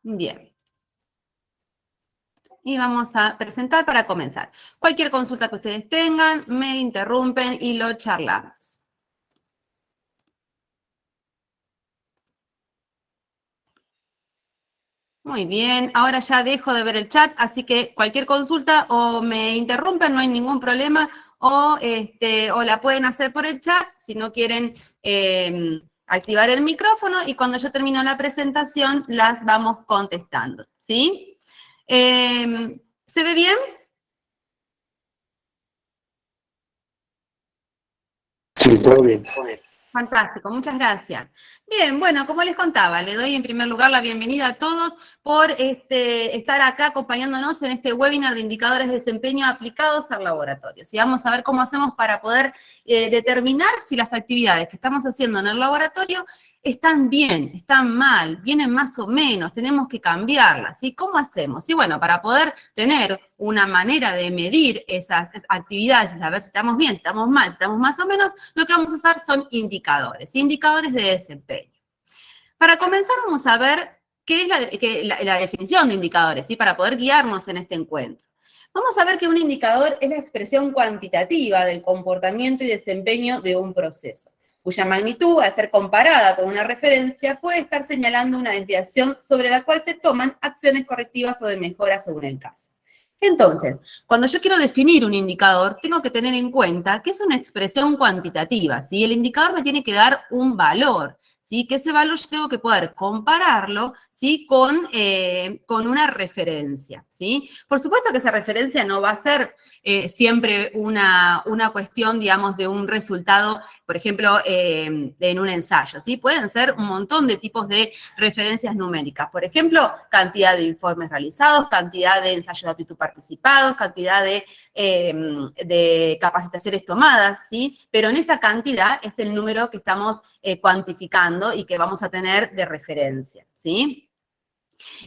Bien. Y vamos a presentar para comenzar. Cualquier consulta que ustedes tengan, me interrumpen y lo charlamos. Muy bien, ahora ya dejo de ver el chat, así que cualquier consulta o me interrumpen, no hay ningún problema, o la pueden hacer por el chat si no quieren activar el micrófono y cuando yo termino la presentación las vamos contestando, ¿sí? ¿Se ve bien? Sí, todo bien. Fantástico, muchas gracias. Bien, bueno, como les contaba, le doy en primer lugar la bienvenida a todos por estar acá acompañándonos en este webinar de indicadores de desempeño aplicados al laboratorio. Y vamos a ver cómo hacemos para poder determinar si las actividades que estamos haciendo en el laboratorio están bien, están mal, vienen más o menos, tenemos que cambiarlas, ¿sí? ¿Cómo hacemos? Y bueno, para poder tener una manera de medir esas actividades y saber si estamos bien, si estamos mal, si estamos más o menos, lo que vamos a usar son indicadores, indicadores de desempeño. Para comenzar vamos a ver qué es la definición de indicadores, ¿sí? Para poder guiarnos en este encuentro. Vamos a ver que un indicador es la expresión cuantitativa del comportamiento y desempeño de un proceso, cuya magnitud, al ser comparada con una referencia, puede estar señalando una desviación sobre la cual se toman acciones correctivas o de mejora según el caso. Entonces, cuando yo quiero definir un indicador, tengo que tener en cuenta que es una expresión cuantitativa, ¿sí? El indicador me tiene que dar un valor, ¿sí? Que ese valor yo tengo que poder compararlo, ¿sí? Con una referencia, ¿sí? Por supuesto que esa referencia no va a ser siempre una cuestión, digamos, de un resultado, por ejemplo, en un ensayo, ¿sí? Pueden ser un montón de tipos de referencias numéricas. Por ejemplo, cantidad de informes realizados, cantidad de ensayos de aptitud participados, cantidad de capacitaciones tomadas, ¿sí? Pero en esa cantidad es el número que estamos cuantificando y que vamos a tener de referencia, ¿sí?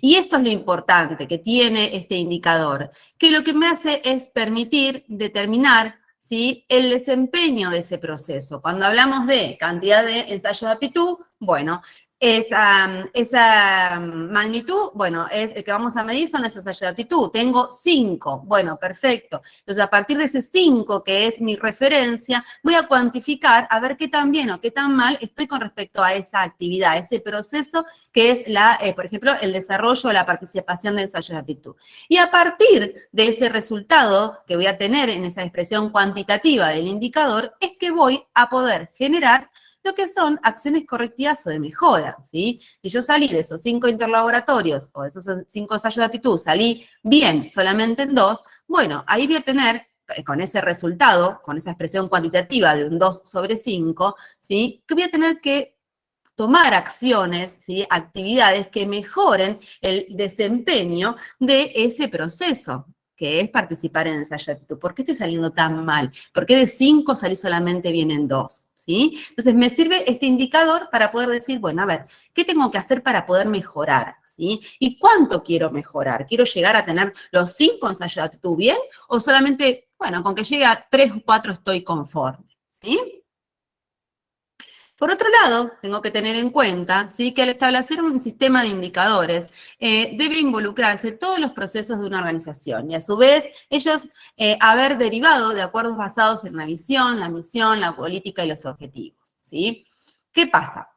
Y esto es lo importante que tiene este indicador, que lo que me hace es permitir determinar, ¿sí? El desempeño de ese proceso. Cuando hablamos de cantidad de ensayos de aptitud, bueno, esa magnitud, bueno, es el que vamos a medir son esos ensayos de aptitud. Tengo 5, bueno, perfecto. Entonces, a partir de ese 5, que es mi referencia, voy a cuantificar a ver qué tan bien o qué tan mal estoy con respecto a esa actividad, a ese proceso que es, por ejemplo, el desarrollo o la participación de ensayos de aptitud. Y a partir de ese resultado que voy a tener en esa expresión cuantitativa del indicador, es que voy a poder generar lo que son acciones correctivas o de mejora, ¿sí? Si yo salí de esos 5 interlaboratorios o de esos 5 ensayos de aptitud, salí bien solamente en 2, bueno, ahí voy a tener, con ese resultado, con esa expresión cuantitativa de un 2 sobre 5, ¿sí? Que voy a tener que tomar acciones, ¿sí? Actividades que mejoren el desempeño de ese proceso, que es participar en el ensayo de aptitud. ¿Por qué estoy saliendo tan mal? ¿Por qué de 5 salí solamente bien en 2? ¿Sí? Entonces, me sirve este indicador para poder decir, bueno, a ver, ¿qué tengo que hacer para poder mejorar? ¿Sí? ¿Y cuánto quiero mejorar? ¿Quiero llegar a tener los 5 ensayos de aptitud bien? ¿O solamente, bueno, con que llegue a 3 o 4 estoy conforme? ¿Sí? Por otro lado, tengo que tener en cuenta, ¿sí? Que al establecer un sistema de indicadores debe involucrarse todos los procesos de una organización y a su vez ellos haber derivado de acuerdos basados en la visión, la misión, la política y los objetivos, ¿sí? ¿Qué pasa?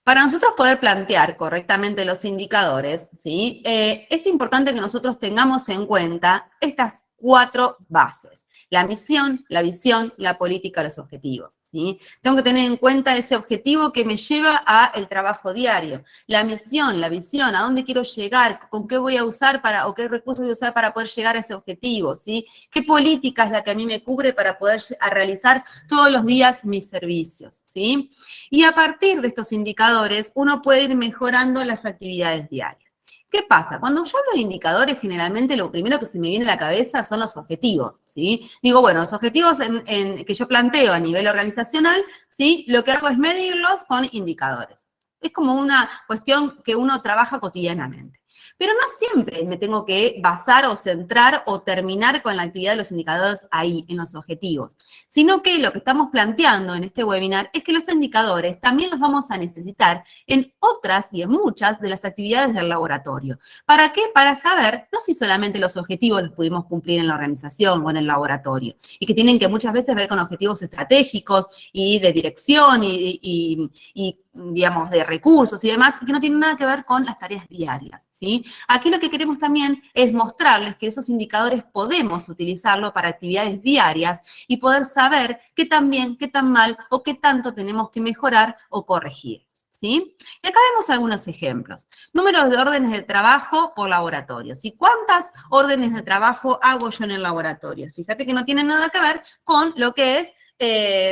Para nosotros poder plantear correctamente los indicadores, ¿sí? Es importante que nosotros tengamos en cuenta estas 4 bases. La misión, la visión, la política, los objetivos, ¿sí? Tengo que tener en cuenta ese objetivo que me lleva al trabajo diario. La misión, la visión, a dónde quiero llegar, con qué voy a usar o qué recursos voy a usar para poder llegar a ese objetivo, ¿sí? ¿Qué política es la que a mí me cubre para poder realizar todos los días mis servicios, ¿sí? Y a partir de estos indicadores, uno puede ir mejorando las actividades diarias. ¿Qué pasa? Cuando yo hablo de indicadores, generalmente lo primero que se me viene a la cabeza son los objetivos, ¿sí? Digo, bueno, los objetivos que yo planteo a nivel organizacional, ¿sí? Lo que hago es medirlos con indicadores. Es como una cuestión que uno trabaja cotidianamente. Pero no siempre me tengo que basar o centrar o terminar con la actividad de los indicadores ahí, en los objetivos, sino que lo que estamos planteando en este webinar es que los indicadores también los vamos a necesitar en otras y en muchas de las actividades del laboratorio. ¿Para qué? Para saber no si solamente los objetivos los pudimos cumplir en la organización o en el laboratorio, y que tienen que muchas veces ver con objetivos estratégicos y de dirección y digamos, de recursos y demás, que no tienen nada que ver con las tareas diarias, ¿sí? Aquí lo que queremos también es mostrarles que esos indicadores podemos utilizarlo para actividades diarias y poder saber qué tan bien, qué tan mal o qué tanto tenemos que mejorar o corregir, ¿sí? Y acá vemos algunos ejemplos. Números de órdenes de trabajo por laboratorio, ¿sí? ¿Cuántas órdenes de trabajo hago yo en el laboratorio? Fíjate que no tiene nada que ver con lo que es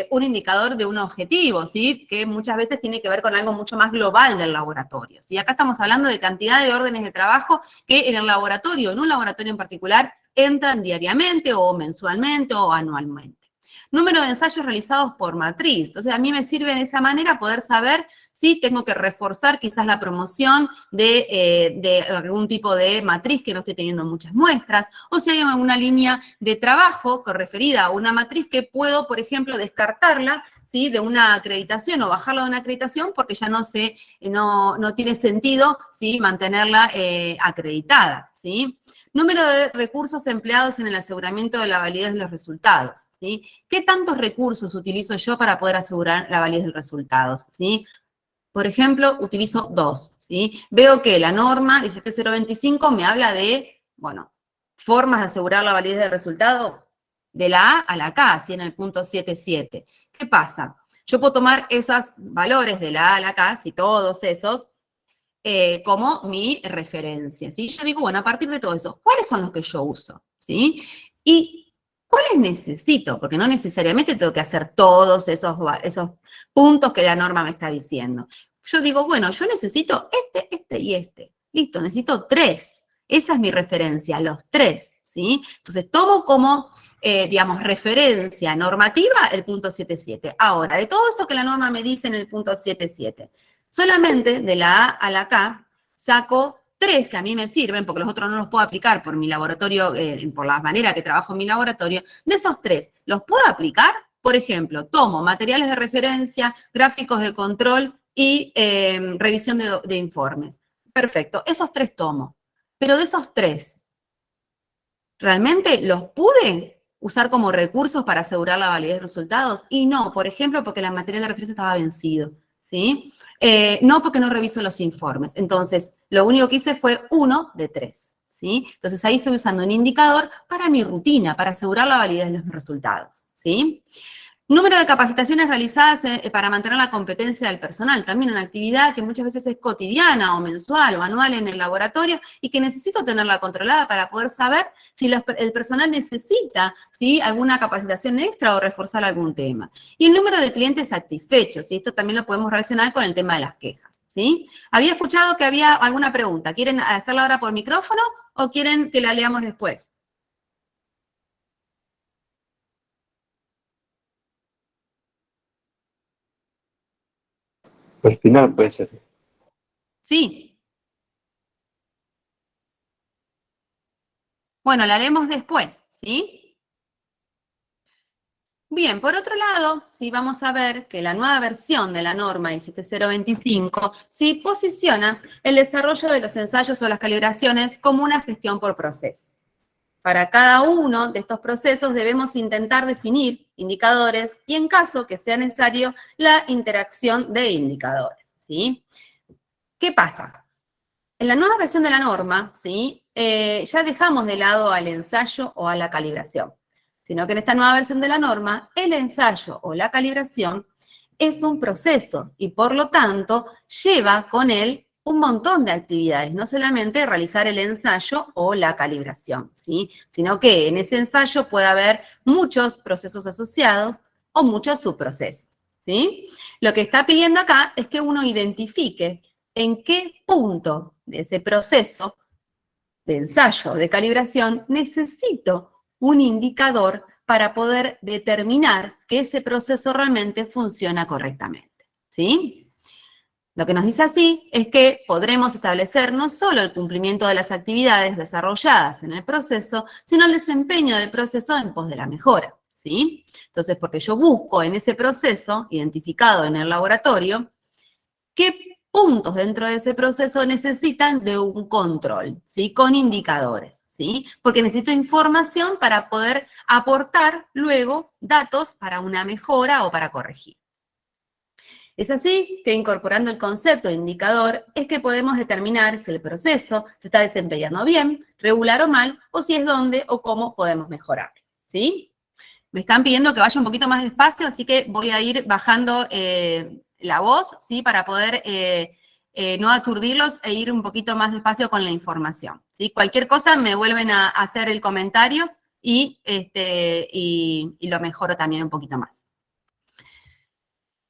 un indicador de un objetivo, ¿sí? Que muchas veces tiene que ver con algo mucho más global del laboratorio, ¿sí? Acá estamos hablando de cantidad de órdenes de trabajo que en el laboratorio, en un laboratorio en particular, entran diariamente o mensualmente o anualmente. Número de ensayos realizados por matriz. Entonces, a mí me sirve de esa manera poder saber si tengo que reforzar quizás la promoción de algún tipo de matriz que no esté teniendo muchas muestras, o si hay alguna línea de trabajo referida a una matriz que puedo, por ejemplo, descartarla, ¿sí? De una acreditación o bajarla de una acreditación porque ya no tiene sentido, ¿sí? Mantenerla acreditada, ¿sí? Número de recursos empleados en el aseguramiento de la validez de los resultados, ¿sí? ¿Qué tantos recursos utilizo yo para poder asegurar la validez de los resultados, ¿sí? Por ejemplo, utilizo 2, ¿sí? Veo que la norma 17025 me habla de, bueno, formas de asegurar la validez del resultado de la A a la K, ¿sí? En el punto 7.7. ¿Qué pasa? Yo puedo tomar esos valores de la A a la K, ¿sí? Todos esos, como mi referencia, ¿sí? Yo digo, bueno, a partir de todo eso, ¿cuáles son los que yo uso? ¿Sí? Y ¿cuáles necesito? Porque no necesariamente tengo que hacer todos esos puntos que la norma me está diciendo. Yo digo, bueno, yo necesito este y este. Listo, necesito 3. Esa es mi referencia, los 3, ¿sí? Entonces, tomo como, digamos, referencia normativa el punto 7.7. Ahora, de todo eso que la norma me dice en el punto 7.7, solamente de la A a la K saco 3 que a mí me sirven, porque los otros no los puedo aplicar por mi laboratorio, por la manera que trabajo en mi laboratorio. De esos 3, ¿los puedo aplicar? Por ejemplo, tomo materiales de referencia, gráficos de control y revisión de informes. Perfecto, esos 3 tomo. Pero de esos 3, ¿realmente los pude usar como recursos para asegurar la validez de resultados? Y no, por ejemplo, porque la material de referencia estaba vencido, ¿sí? No porque no reviso los informes. Entonces, lo único que hice fue 1 de 3, ¿sí? Entonces, ahí estoy usando un indicador para mi rutina, para asegurar la validez de los resultados, ¿sí? Número de capacitaciones realizadas para mantener la competencia del personal, también una actividad que muchas veces es cotidiana o mensual o anual en el laboratorio y que necesito tenerla controlada para poder saber si el personal necesita, ¿sí? Alguna capacitación extra o reforzar algún tema. Y el número de clientes satisfechos, y esto también lo podemos relacionar con el tema de las quejas, ¿sí? Había escuchado que había alguna pregunta. ¿Quieren hacerla ahora por micrófono o quieren que la leamos después? Al final puede ser. Sí. Bueno, la leemos después, ¿sí? Bien, por otro lado, sí vamos a ver que la nueva versión de la norma 17025 sí posiciona el desarrollo de los ensayos o las calibraciones como una gestión por proceso. Para cada uno de estos procesos debemos intentar definir indicadores y, en caso que sea necesario, la interacción de indicadores, ¿sí? ¿Qué pasa? En la nueva versión de la norma, ¿sí? Ya dejamos de lado al ensayo o a la calibración, sino que en esta nueva versión de la norma, el ensayo o la calibración es un proceso y, por lo tanto, lleva con él un montón de actividades, no solamente realizar el ensayo o la calibración, ¿sí? Sino que en ese ensayo puede haber muchos procesos asociados o muchos subprocesos, ¿sí? Lo que está pidiendo acá es que uno identifique en qué punto de ese proceso de ensayo, de calibración, necesito un indicador para poder determinar que ese proceso realmente funciona correctamente, ¿sí? Lo que nos dice así es que podremos establecer no solo el cumplimiento de las actividades desarrolladas en el proceso, sino el desempeño del proceso en pos de la mejora, ¿sí? Entonces, porque yo busco en ese proceso, identificado en el laboratorio, qué puntos dentro de ese proceso necesitan de un control, ¿sí? Con indicadores, ¿sí? Porque necesito información para poder aportar luego datos para una mejora o para corregir. Es así que incorporando el concepto de indicador es que podemos determinar si el proceso se está desempeñando bien, regular o mal, o si es dónde o cómo podemos mejorar, ¿sí? Me están pidiendo que vaya un poquito más despacio, así que voy a ir bajando la voz, ¿sí? Para poder no aturdirlos e ir un poquito más despacio con la información, ¿sí? Cualquier cosa me vuelven a hacer el comentario y lo mejoro también un poquito más.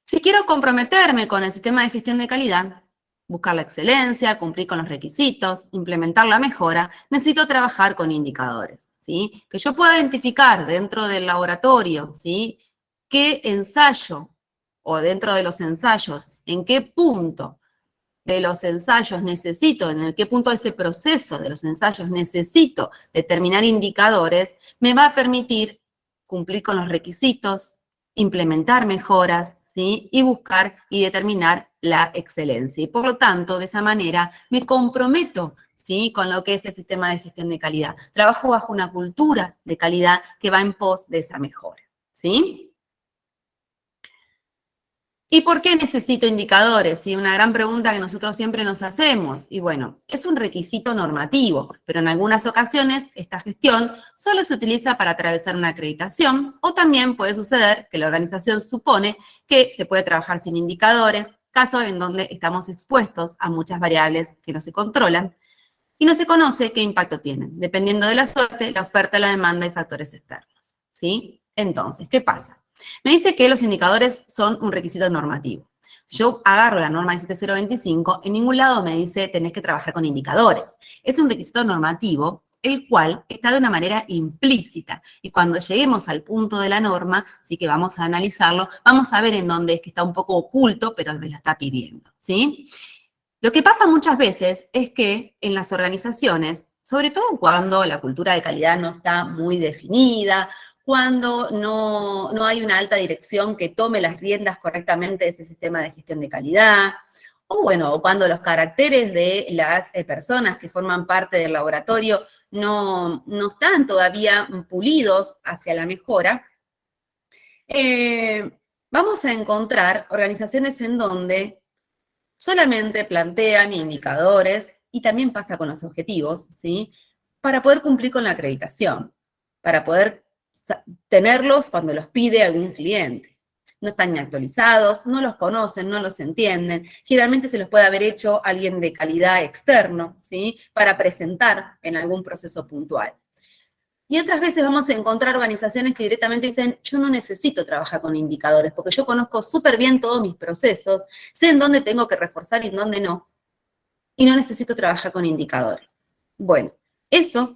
Si quiero comprometerme con el sistema de gestión de calidad, buscar la excelencia, cumplir con los requisitos, implementar la mejora, necesito trabajar con indicadores, ¿sí? Que yo pueda identificar dentro del laboratorio, ¿sí? Qué ensayo, o dentro de los ensayos, en qué punto de los ensayos necesito, en qué punto de ese proceso de los ensayos necesito determinar indicadores, me va a permitir cumplir con los requisitos, implementar mejoras, ¿sí? Y buscar y determinar la excelencia. Y por lo tanto, de esa manera, me comprometo, ¿sí? Con lo que es el sistema de gestión de calidad. Trabajo bajo una cultura de calidad que va en pos de esa mejora, ¿sí? ¿Y por qué necesito indicadores? ¿Sí? Una gran pregunta que nosotros siempre nos hacemos. Y bueno, es un requisito normativo, pero en algunas ocasiones esta gestión solo se utiliza para atravesar una acreditación, o también puede suceder que la organización supone que se puede trabajar sin indicadores, caso en donde estamos expuestos a muchas variables que no se controlan y no se conoce qué impacto tienen, dependiendo de la suerte, la oferta, la demanda y factores externos, ¿sí? Entonces, ¿qué pasa? Me dice que los indicadores son un requisito normativo. Yo agarro la norma 17025, en ningún lado me dice tenés que trabajar con indicadores. Es un requisito normativo, el cual está de una manera implícita. Y cuando lleguemos al punto de la norma, sí que vamos a analizarlo, vamos a ver en dónde es que está un poco oculto, pero me lo está pidiendo, ¿sí? Lo que pasa muchas veces es que en las organizaciones, sobre todo cuando la cultura de calidad no está muy definida, cuando no hay una alta dirección que tome las riendas correctamente de ese sistema de gestión de calidad, o bueno, cuando los caracteres de las personas que forman parte del laboratorio no están todavía pulidos hacia la mejora, vamos a encontrar organizaciones en donde solamente plantean indicadores, y también pasa con los objetivos, ¿sí? Para poder cumplir con la acreditación, para poder tenerlos cuando los pide algún cliente. No están ni actualizados, no los conocen, no los entienden. Generalmente se los puede haber hecho alguien de calidad externo, ¿sí? Para presentar en algún proceso puntual. Y otras veces vamos a encontrar organizaciones que directamente dicen, yo no necesito trabajar con indicadores, porque yo conozco súper bien todos mis procesos, sé en dónde tengo que reforzar y en dónde no, y no necesito trabajar con indicadores. Bueno, eso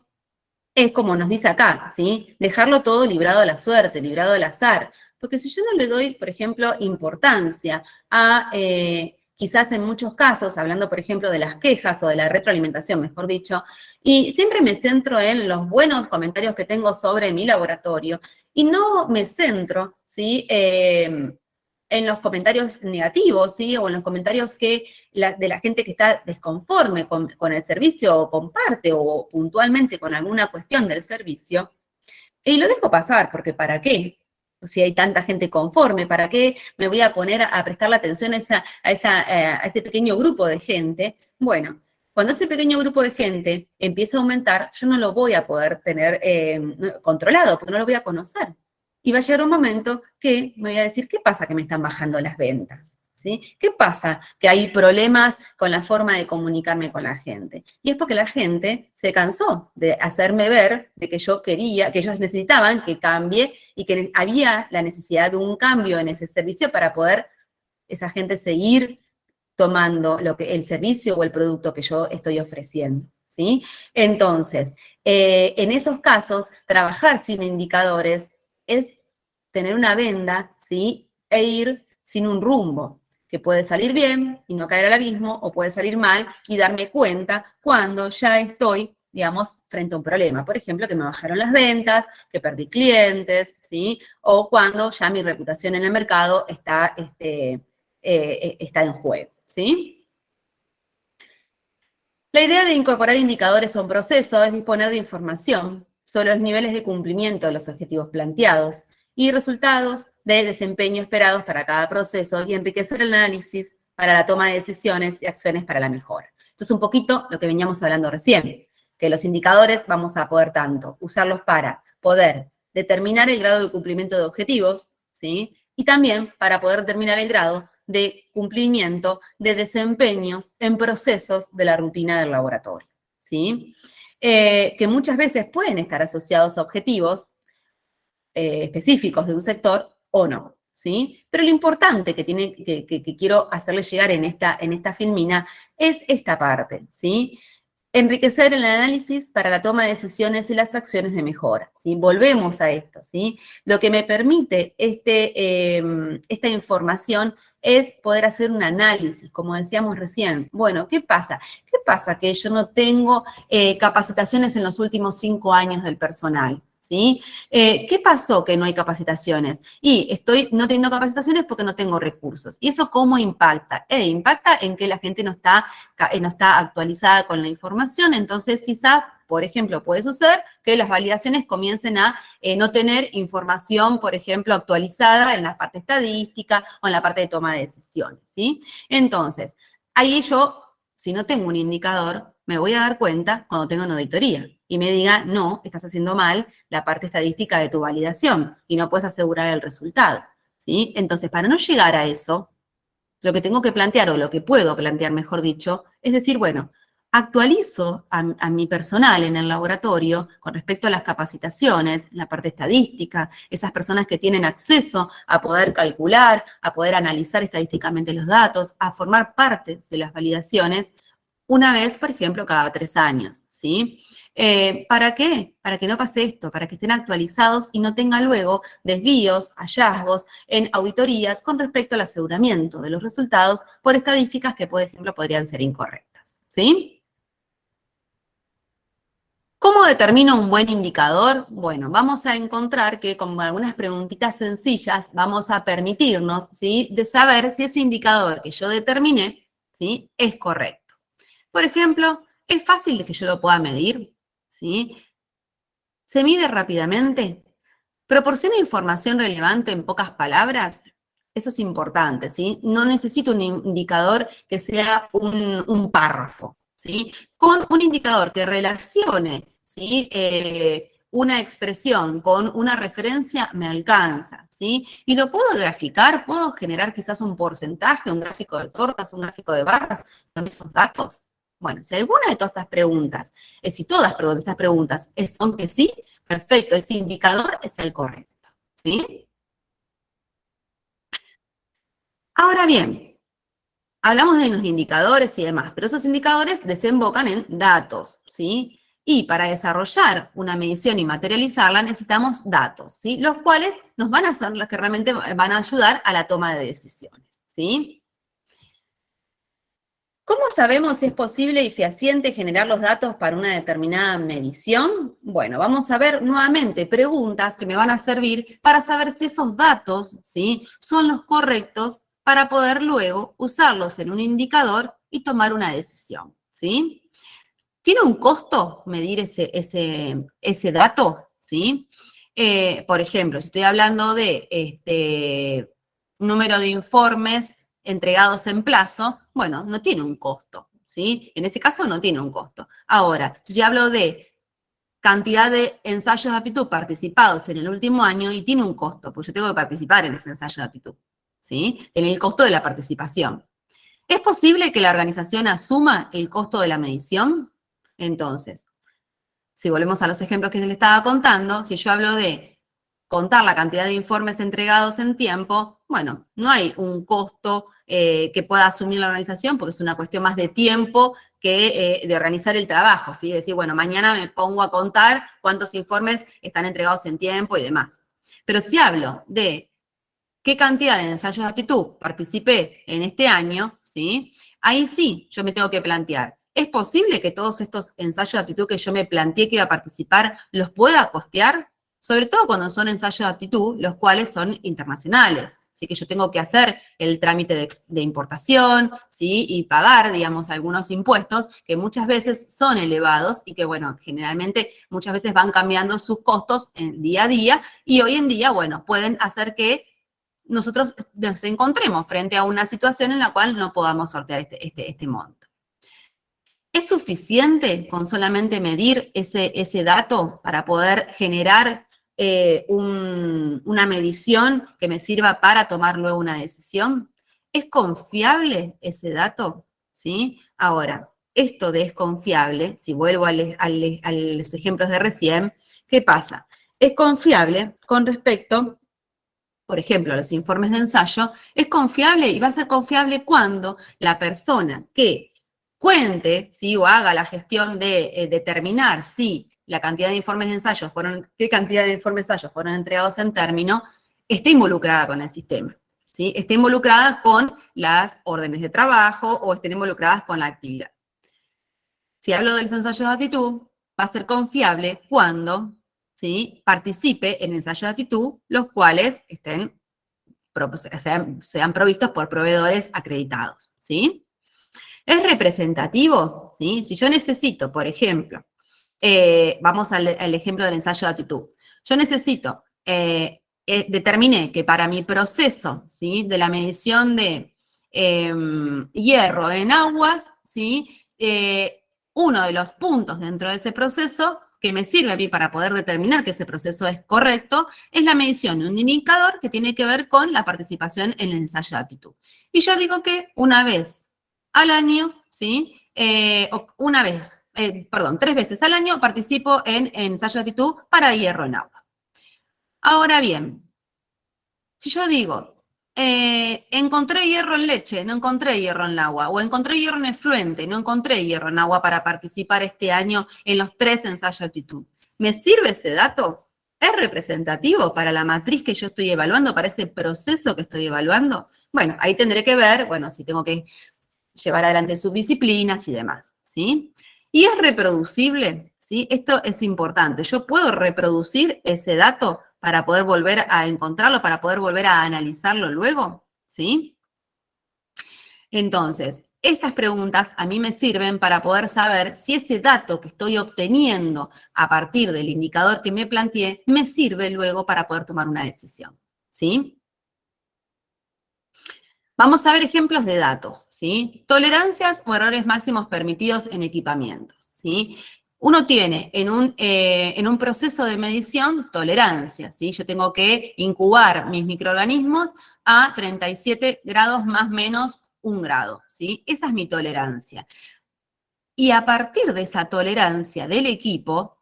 es como nos dice acá, ¿sí? Dejarlo todo librado a la suerte, librado al azar. Porque si yo no le doy, por ejemplo, importancia a, quizás en muchos casos, hablando, por ejemplo, de las quejas o de la retroalimentación, mejor dicho, y siempre me centro en los buenos comentarios que tengo sobre mi laboratorio, y no me centro, ¿sí? En los comentarios negativos, ¿sí? O en los comentarios de la gente que está desconforme con el servicio o comparte o puntualmente con alguna cuestión del servicio, y lo dejo pasar, porque ¿para qué? Si hay tanta gente conforme, ¿para qué me voy a poner a prestarle atención a ese pequeño grupo de gente? Bueno, cuando ese pequeño grupo de gente empieza a aumentar, yo no lo voy a poder tener controlado, porque no lo voy a conocer. Y va a llegar un momento que me voy a decir, ¿qué pasa que me están bajando las ventas? ¿Sí? ¿Qué pasa que hay problemas con la forma de comunicarme con la gente? Y es porque la gente se cansó de hacerme ver de que yo quería, que ellos necesitaban que cambie y que había la necesidad de un cambio en ese servicio para poder esa gente seguir tomando el servicio o el producto que yo estoy ofreciendo, ¿sí? Entonces, en esos casos, trabajar sin indicadores es tener una venda, ¿sí? E ir sin un rumbo. que puede salir bien y no caer al abismo, o puede salir mal y darme cuenta cuando ya estoy, digamos, frente a un problema. Por ejemplo, que me bajaron las ventas, que perdí clientes, ¿sí? O cuando ya mi reputación en el mercado está en juego, ¿sí? La idea de incorporar indicadores a un proceso es disponer de información sobre los niveles de cumplimiento de los objetivos planteados y resultados de desempeño esperados para cada proceso y enriquecer el análisis para la toma de decisiones y acciones para la mejora. Esto es un poquito lo que veníamos hablando recién, que los indicadores vamos a poder tanto usarlos para poder determinar el grado de cumplimiento de objetivos, ¿sí? Y también para poder determinar el grado de cumplimiento de desempeños en procesos de la rutina del laboratorio, ¿sí? Que muchas veces pueden estar asociados a objetivos específicos de un sector o no, ¿sí? Pero lo importante que quiero hacerle llegar en esta filmina es esta parte, ¿sí? Enriquecer el análisis para la toma de decisiones y las acciones de mejora, ¿sí? Volvemos a esto, ¿sí? Lo que me permite esta información es poder hacer un análisis, como decíamos recién. Bueno, ¿qué pasa? ¿Qué pasa que yo no tengo capacitaciones en los últimos 5 años del personal? ¿Sí? ¿Qué pasó que no hay capacitaciones? Y estoy no teniendo capacitaciones porque no tengo recursos. ¿Y eso cómo impacta? Impacta en que la gente no está actualizada con la información, entonces quizás, por ejemplo, puede suceder que las validaciones comiencen a no tener información, por ejemplo, actualizada en la parte estadística o en la parte de toma de decisiones, ¿sí? Entonces, ahí yo, si no tengo un indicador, me voy a dar cuenta cuando tengo una auditoría y me diga, no, estás haciendo mal la parte estadística de tu validación y no puedes asegurar el resultado, ¿sí? Entonces, para no llegar a eso, lo que tengo que plantear, o lo que puedo plantear, mejor dicho, es decir, bueno, actualizo a mi personal en el laboratorio con respecto a las capacitaciones, la parte estadística, esas personas que tienen acceso a poder calcular, a poder analizar estadísticamente los datos, a formar parte de las validaciones, una vez, por ejemplo, cada 3 años, ¿sí? ¿Para qué? Para que no pase esto, para que estén actualizados y no tenga luego desvíos, hallazgos en auditorías con respecto al aseguramiento de los resultados por estadísticas que, por ejemplo, podrían ser incorrectas, ¿sí? ¿Cómo determino un buen indicador? Bueno, vamos a encontrar que con algunas preguntitas sencillas vamos a permitirnos, ¿sí?, de saber si ese indicador que yo determiné, ¿sí?, es correcto. Por ejemplo, ¿es fácil de que yo lo pueda medir? ¿Sí? ¿Se mide rápidamente? ¿Proporciona información relevante en pocas palabras? Eso es importante, ¿sí? No necesito un indicador que sea un párrafo, ¿sí? Con un indicador que relacione, ¿sí?, una expresión con una referencia me alcanza, ¿sí? Y lo puedo graficar, puedo generar quizás un porcentaje, un gráfico de tortas, un gráfico de barras con esos datos. Bueno, si alguna de todas estas preguntas, si todas estas preguntas son que sí, perfecto, ese indicador es el correcto, ¿sí? Ahora bien, hablamos de los indicadores y demás, pero esos indicadores desembocan en datos, ¿sí? Y para desarrollar una medición y materializarla necesitamos datos, ¿sí? Los cuales nos van a ser los que realmente van a ayudar a la toma de decisiones, ¿sí? ¿Cómo sabemos si es posible y fehaciente generar los datos para una determinada medición? Bueno, vamos a ver nuevamente preguntas que me van a servir para saber si esos datos, ¿sí?, son los correctos para poder luego usarlos en un indicador y tomar una decisión, ¿sí? ¿Tiene un costo medir ese dato? ¿Sí? Por ejemplo, si estoy hablando de número de informes entregados en plazo, bueno, no tiene un costo, ¿sí? En ese caso no tiene un costo. Ahora, si yo hablo de cantidad de ensayos de aptitud participados en el último año, y tiene un costo, porque yo tengo que participar en ese ensayo de aptitud, ¿sí? En el costo de la participación. ¿Es posible que la organización asuma el costo de la medición? Entonces, si volvemos a los ejemplos que les estaba contando, si yo hablo de contar la cantidad de informes entregados en tiempo, bueno, no hay un costo que pueda asumir la organización porque es una cuestión más de tiempo que de organizar el trabajo, ¿sí? Decir, bueno, mañana me pongo a contar cuántos informes están entregados en tiempo y demás. Pero si hablo de qué cantidad de ensayos de aptitud participé en este año, ¿sí? Ahí sí, yo me tengo que plantear, ¿es posible que todos estos ensayos de aptitud que yo me planteé que iba a participar los pueda costear? Sobre todo cuando son ensayos de aptitud, los cuales son internacionales. Así que yo tengo que hacer el trámite de importación, ¿sí? Y pagar, digamos, algunos impuestos que muchas veces son elevados y que, bueno, generalmente muchas veces van cambiando sus costos en día a día y hoy en día, bueno, pueden hacer que nosotros nos encontremos frente a una situación en la cual no podamos sortear este monto. ¿Es suficiente con solamente medir ese dato para poder generar una medición que me sirva para tomar luego una decisión? ¿Es confiable ese dato? ¿Sí? Ahora, esto de es confiable, si vuelvo a los ejemplos de recién, ¿qué pasa? Es confiable con respecto, por ejemplo, a los informes de ensayo, es confiable y va a ser confiable cuando la persona que cuente, ¿sí? O haga la gestión de determinar si la cantidad de informes de ensayo qué cantidad de informes de ensayo fueron entregados en término, esté involucrada con el sistema, ¿sí? Esté involucrada con las órdenes de trabajo o estén involucradas con la actividad. Si hablo de los ensayos de aptitud, va a ser confiable cuando, ¿sí? Participe en ensayos de aptitud, los cuales sean provistos por proveedores acreditados, ¿sí? ¿Es representativo? ¿Sí? Si yo necesito, por ejemplo, vamos al ejemplo del ensayo de aptitud. Yo necesito, determiné que para mi proceso, ¿sí? De la medición de hierro en aguas, ¿sí? Uno de los puntos dentro de ese proceso que me sirve a mí para poder determinar que ese proceso es correcto, es la medición de un indicador que tiene que ver con la participación en el ensayo de aptitud. Y yo digo que una vez al año, ¿sí? 3 veces al año participo en ensayo de aptitud para hierro en agua. Ahora bien, si yo digo, encontré hierro en leche, no encontré hierro en el agua, o encontré hierro en efluente, no encontré hierro en agua para participar este año en los 3 ensayos de aptitud, ¿me sirve ese dato? ¿Es representativo para la matriz que yo estoy evaluando, para ese proceso que estoy evaluando? Bueno, ahí tendré que ver, bueno, si tengo que llevar adelante subdisciplinas y demás, ¿sí? ¿Y es reproducible? ¿Sí? Esto es importante. Yo puedo reproducir ese dato para poder volver a encontrarlo, para poder volver a analizarlo luego, ¿sí? Entonces, estas preguntas a mí me sirven para poder saber si ese dato que estoy obteniendo a partir del indicador que me planteé me sirve luego para poder tomar una decisión, ¿sí? Vamos a ver ejemplos de datos, ¿sí? Tolerancias o errores máximos permitidos en equipamientos, ¿sí? Uno tiene en un proceso de medición tolerancia, ¿sí? Yo tengo que incubar mis microorganismos a 37 grados más menos 1 grado, ¿sí? Esa es mi tolerancia. Y a partir de esa tolerancia del equipo,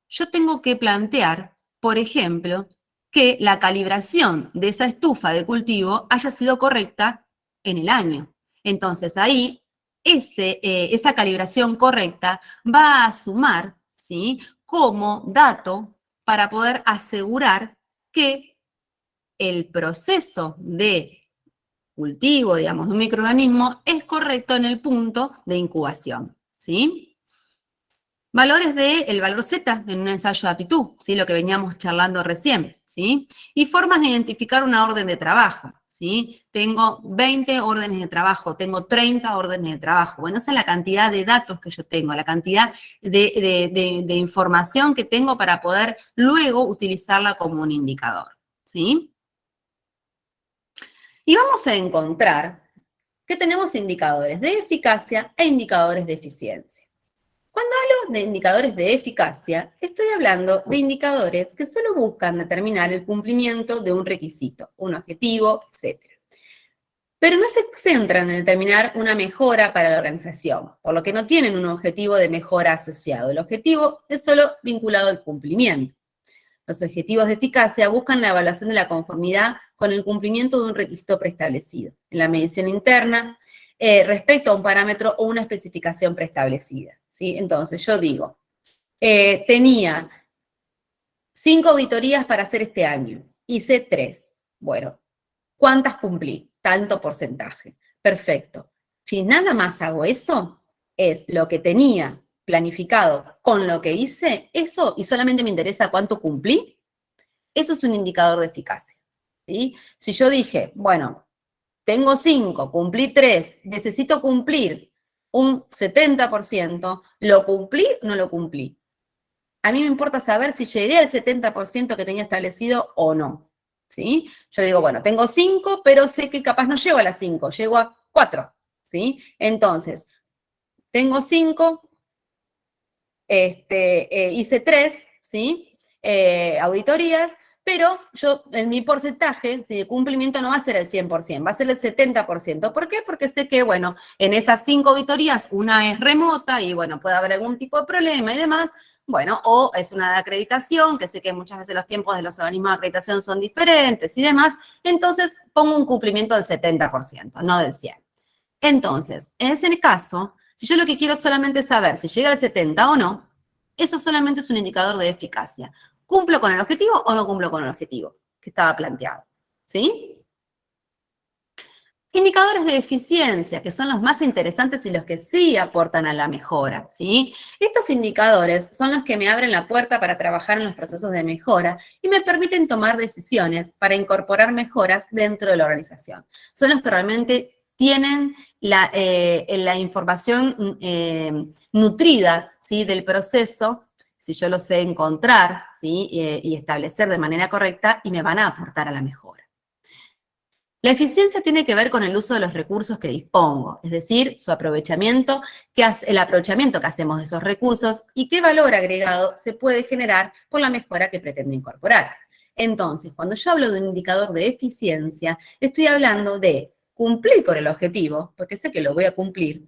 yo tengo que plantear, por ejemplo, que la calibración de esa estufa de cultivo haya sido correcta en el año. Entonces, ahí, esa calibración correcta va a sumar, ¿sí? Como dato para poder asegurar que el proceso de cultivo, digamos, de un microorganismo es correcto en el punto de incubación, ¿sí? Valores del valor Z en un ensayo de aptitud, ¿sí? Lo que veníamos charlando recién, ¿sí? Y formas de identificar una orden de trabajo, ¿sí? Tengo 20 órdenes de trabajo, tengo 30 órdenes de trabajo. Bueno, esa es la cantidad de datos que yo tengo, la cantidad de información que tengo para poder luego utilizarla como un indicador, ¿sí? Y vamos a encontrar que tenemos indicadores de eficacia e indicadores de eficiencia. Cuando hablo de indicadores de eficacia, estoy hablando de indicadores que solo buscan determinar el cumplimiento de un requisito, un objetivo, etc. Pero no se centran en determinar una mejora para la organización, por lo que no tienen un objetivo de mejora asociado. El objetivo es solo vinculado al cumplimiento. Los objetivos de eficacia buscan la evaluación de la conformidad con el cumplimiento de un requisito preestablecido, en la medición interna, respecto a un parámetro o una especificación preestablecida. ¿Sí? Entonces, yo digo, tenía 5 auditorías para hacer este año, hice 3. Bueno, ¿Cuántas cumplí? Tanto porcentaje. Perfecto. Si nada más hago eso, es lo que tenía planificado con lo que hice, eso, y solamente me interesa cuánto cumplí, eso es un indicador de eficacia, ¿sí? Si yo dije, bueno, tengo 5, cumplí 3, necesito cumplir un 70%, ¿lo cumplí o no lo cumplí? A mí me importa saber si llegué al 70% que tenía establecido o no, ¿sí? Yo digo, bueno, tengo 5, pero sé que capaz no llego a las 5, llego a 4, ¿sí? Entonces, tengo 5, hice 3, ¿sí? Auditorías, pero yo, en mi porcentaje de cumplimiento no va a ser el 100%, va a ser el 70%. ¿Por qué? Porque sé que, bueno, en esas 5 auditorías, una es remota y, bueno, puede haber algún tipo de problema y demás, bueno, o es una de acreditación, que sé que muchas veces los tiempos de los organismos de acreditación son diferentes y demás, entonces pongo un cumplimiento del 70%, no del 100%. Entonces, en ese caso, si yo lo que quiero solamente saber si llega al 70 o no, eso solamente es un indicador de eficacia. ¿Cumplo con el objetivo o no cumplo con el objetivo que estaba planteado? ¿Sí? Indicadores de eficiencia, que son los más interesantes y los que sí aportan a la mejora, ¿sí? Estos indicadores son los que me abren la puerta para trabajar en los procesos de mejora y me permiten tomar decisiones para incorporar mejoras dentro de la organización. Son los que realmente tienen la información nutrida, ¿sí? Del proceso, si yo lo sé encontrar, ¿sí? Y establecer de manera correcta, y me van a aportar a la mejora. La eficiencia tiene que ver con el uso de los recursos que dispongo, es decir, su aprovechamiento, el aprovechamiento que hacemos de esos recursos y qué valor agregado se puede generar por la mejora que pretendo incorporar. Entonces, cuando yo hablo de un indicador de eficiencia, estoy hablando de cumplir con el objetivo, porque sé que lo voy a cumplir,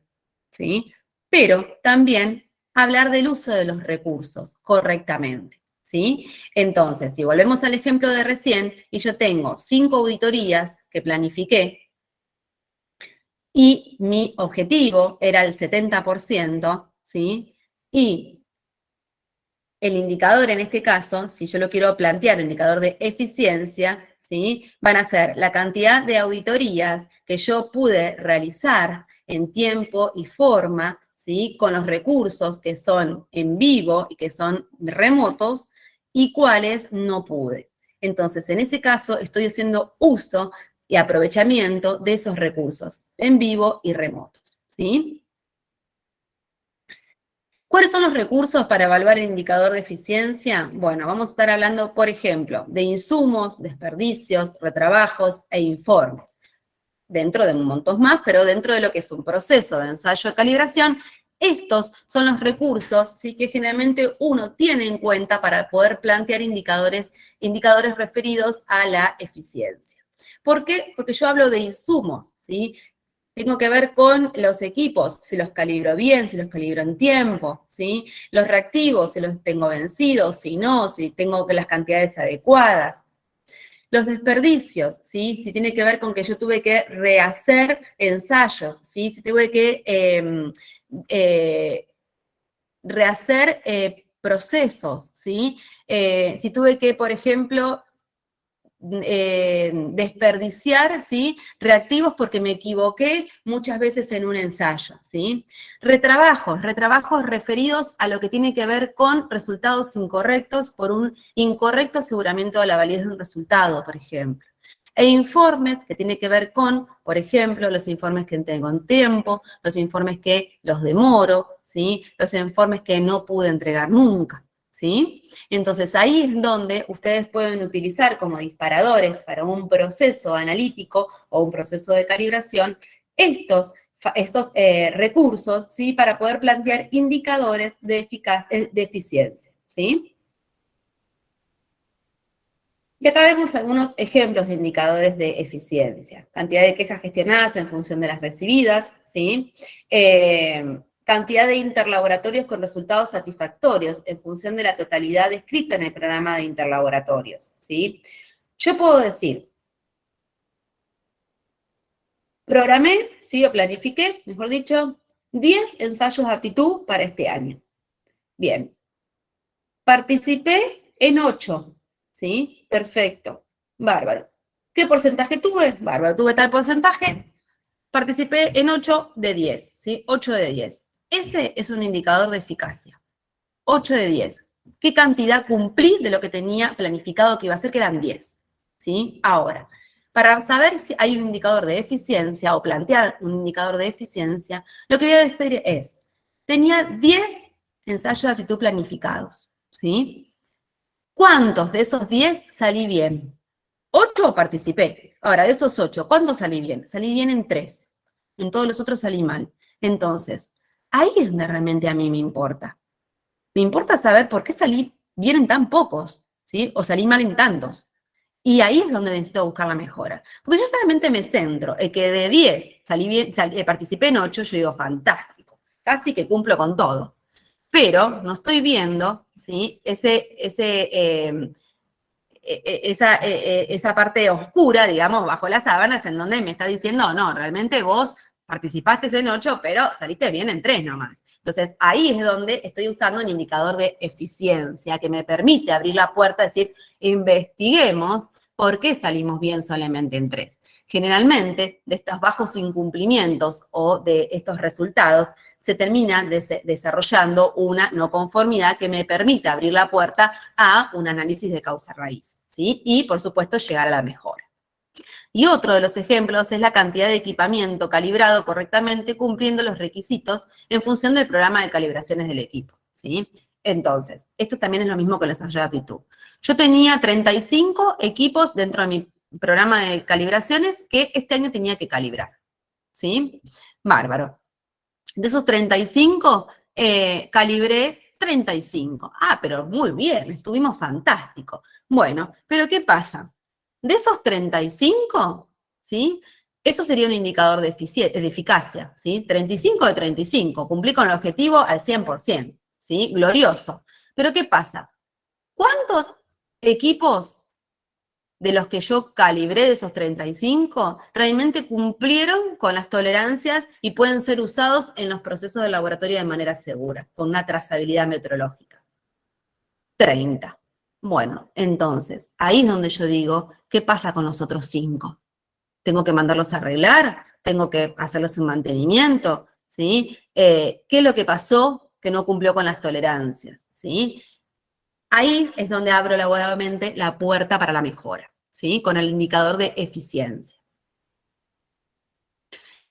¿sí? Pero también hablar del uso de los recursos correctamente, ¿sí? Entonces, si volvemos al ejemplo de recién, y yo tengo 5 auditorías que planifiqué, y mi objetivo era el 70%, ¿sí? Y el indicador en este caso, si yo lo quiero plantear, el indicador de eficiencia, ¿sí? Van a ser la cantidad de auditorías que yo pude realizar en tiempo y forma, ¿sí? Con los recursos que son en vivo y que son remotos, y cuáles no pude. Entonces, en ese caso, estoy haciendo uso y aprovechamiento de esos recursos en vivo y remotos, ¿sí? ¿Cuáles son los recursos para evaluar el indicador de eficiencia? Bueno, vamos a estar hablando, por ejemplo, de insumos, desperdicios, retrabajos e informes. Dentro de un montón más, pero dentro de lo que es un proceso de ensayo de calibración, estos son los recursos, ¿sí? Que generalmente uno tiene en cuenta para poder plantear indicadores referidos a la eficiencia. ¿Por qué? Porque yo hablo de insumos, ¿sí? Tengo que ver con los equipos, si los calibro bien, si los calibro en tiempo, ¿sí? Los reactivos, si los tengo vencidos, si no, si tengo las cantidades adecuadas. Los desperdicios, ¿sí? Si tiene que ver con que yo tuve que rehacer ensayos, ¿sí? Si tuve que rehacer procesos, ¿sí? Si tuve que, por ejemplo, desperdiciar, ¿sí? Reactivos porque me equivoqué muchas veces en un ensayo, ¿sí? Retrabajos referidos a lo que tiene que ver con resultados incorrectos por un incorrecto aseguramiento de la validez de un resultado, por ejemplo. E informes que tiene que ver con, por ejemplo, los informes que tengo en tiempo, los informes que los demoro, ¿sí? Los informes que no pude entregar nunca, ¿sí? Entonces, ahí es donde ustedes pueden utilizar como disparadores para un proceso analítico o un proceso de calibración estos recursos, ¿sí? Para poder plantear indicadores de eficiencia, ¿sí? Y acá vemos algunos ejemplos de indicadores de eficiencia. Cantidad de quejas gestionadas en función de las recibidas, ¿sí? Cantidad de interlaboratorios con resultados satisfactorios en función de la totalidad descrita en el programa de interlaboratorios, ¿sí? Yo puedo decir, programé, ¿sí? O planifiqué, mejor dicho, 10 ensayos de aptitud para este año. Bien. Participé en 8, ¿sí? Perfecto. Bárbaro. ¿Qué porcentaje tuve? Bárbaro, tuve tal porcentaje, participé en 8 de 10, ¿sí? 8 de 10. Ese es un indicador de eficacia. 8 de 10. ¿Qué cantidad cumplí de lo que tenía planificado que iba a ser, que eran 10? ¿Sí? Ahora, para saber si hay un indicador de eficiencia o plantear un indicador de eficiencia, lo que voy a decir es, tenía 10 ensayos de aptitud planificados, ¿sí? ¿Cuántos de esos 10 salí bien? 8 participé. Ahora, de esos 8, ¿cuántos salí bien? Salí bien en 3. En todos los otros salí mal. Entonces, ahí es donde realmente a mí me importa. Me importa saber por qué salí bien en tan pocos, ¿sí? O salí mal en tantos. Y ahí es donde necesito buscar la mejora. Porque yo solamente me centro en que de 10 salí bien, participé en 8, yo digo, fantástico. Casi que cumplo con todo. Pero no estoy viendo, ¿sí? Esa parte oscura, digamos, bajo las sábanas, en donde me está diciendo, no, realmente vos participaste en 8, pero saliste bien en 3 nomás. Entonces, ahí es donde estoy usando un indicador de eficiencia que me permite abrir la puerta, es decir, investiguemos por qué salimos bien solamente en 3. Generalmente, de estos bajos incumplimientos o de estos resultados, se termina desarrollando una no conformidad que me permite abrir la puerta a un análisis de causa-raíz, ¿sí? Y, por supuesto, llegar a la mejora. Y otro de los ejemplos es la cantidad de equipamiento calibrado correctamente cumpliendo los requisitos en función del programa de calibraciones del equipo, ¿sí? Entonces, esto también es lo mismo con el ensayo de aptitud. Yo tenía 35 equipos dentro de mi programa de calibraciones que este año tenía que calibrar, ¿sí? Bárbaro. De esos 35, calibré 35. Ah, pero muy bien, estuvimos fantásticos. Bueno, pero ¿qué pasa? De esos 35, ¿sí? Eso sería un indicador de eficacia, ¿sí? 35 de 35, cumplí con el objetivo al 100%, ¿sí? Glorioso. Pero ¿qué pasa? ¿Cuántos equipos de los que yo calibré, de esos 35, realmente cumplieron con las tolerancias y pueden ser usados en los procesos de laboratorio de manera segura, con una trazabilidad metrológica? 30. Bueno, entonces, ahí es donde yo digo, ¿qué pasa con los otros 5? ¿Tengo que mandarlos a arreglar? ¿Tengo que hacerles un mantenimiento? ¿Sí? ¿Qué es lo que pasó que no cumplió con las tolerancias? ¿Sí? Ahí es donde abro nuevamente la puerta para la mejora, ¿sí? Con el indicador de eficiencia.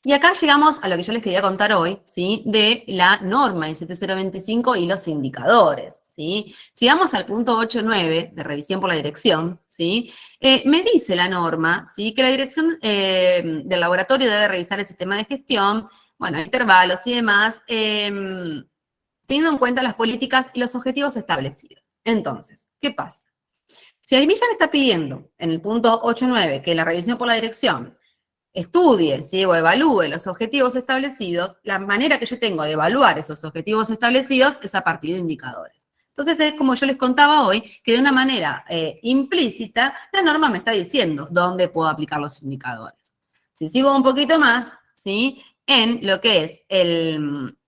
Y acá llegamos a lo que yo les quería contar hoy, ¿sí? De la norma 17025 y los indicadores, ¿sí? Si vamos al punto 8.9 de revisión por la dirección, ¿sí? Me dice la norma, ¿sí? Que la dirección del laboratorio debe revisar el sistema de gestión, bueno, intervalos y demás, teniendo en cuenta las políticas y los objetivos establecidos. Entonces, ¿qué pasa? Si a mí ya me está pidiendo en el punto 8.9 que la revisión por la dirección estudie, ¿sí? O evalúe los objetivos establecidos, la manera que yo tengo de evaluar esos objetivos establecidos es a partir de indicadores. Entonces es como yo les contaba hoy, que de una manera implícita, la norma me está diciendo dónde puedo aplicar los indicadores. Si sigo un poquito más, ¿sí? En lo que es